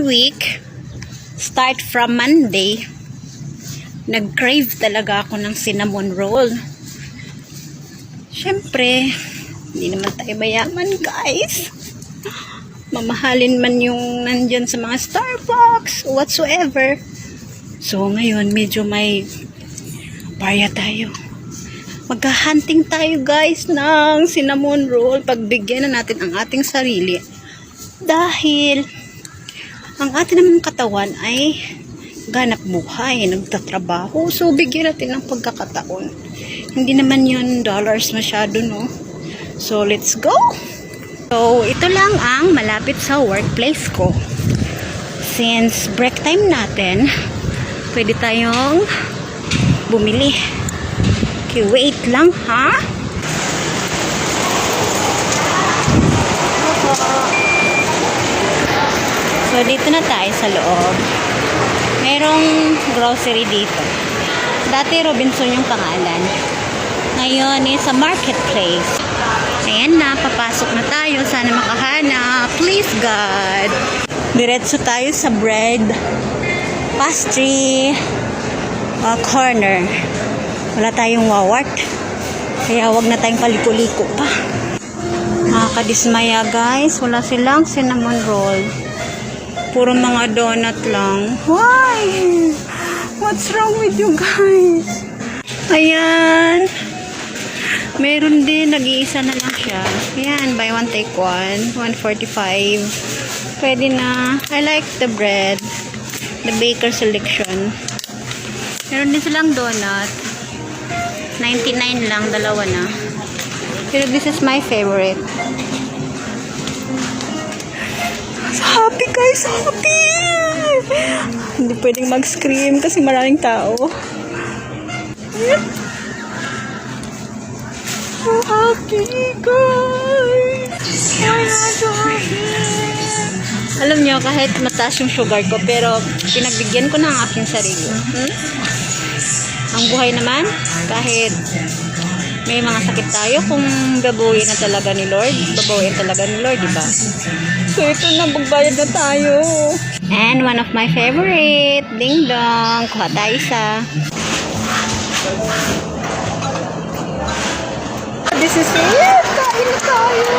week, start from Monday, nag-crave talaga ako ng cinnamon roll. Syempre, hindi naman tayo mayaman, guys. Mamahalin man yung nandyan sa mga Starbucks, whatsoever. So, ngayon, medyo may barya tayo. Magha-hunting tayo, guys, ng cinnamon roll. Pagbigyan na natin ang ating sarili. Dahil, ang ating namang katawan ay ganap buhay, nagtatrabaho. So, bigyan natin ng pagkakataon. Hindi naman yun dollars masyado, no? So, let's go! So, ito lang ang malapit sa workplace ko. Since break time natin, pwede tayong bumili. Okay, wait lang, ha? So, dito na tayo sa loob. Merong grocery dito. Dati Robinson yung pangalan. Ngayon is sa marketplace. Ayan na, papasok na tayo. Sana makahanap. Please, God. Diretso tayo sa bread pastry corner. Wala tayong wawart. Kaya wag na tayong paliko-liko pa. Nakakadismaya, guys. Wala silang cinnamon roll. Puro mga donut lang. Why? What's wrong with you guys? Ayan. Meron din. Nag-iisa na lang siya. Ayan. Buy one, take one. 145. Pwede na. I like the bread. The baker selection. Meron din silang donut. 99 lang. Dalawa na. Pero this is my favorite. Happy guys, happy! Hindi pwedeng mag-scream kasi maraming tao. So happy guys! I'm so happy! Alam nyo, kahit mataas yung sugar ko, pero pinagbigyan ko na ang aking sarili. Ang buhay naman, kahit may mga sakit tayo, kung babawiin na talaga ni Lord, babawiin talaga ni Lord, diba? So, ito na, magbayad na tayo. And one of my favorite, ding dong. Kuha tayo isa. This is it. Kain na tayo.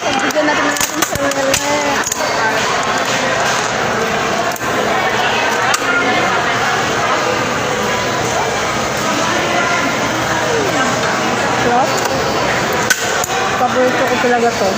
Pagbigyan natin ng ating sarili. Paborito ko talaga to.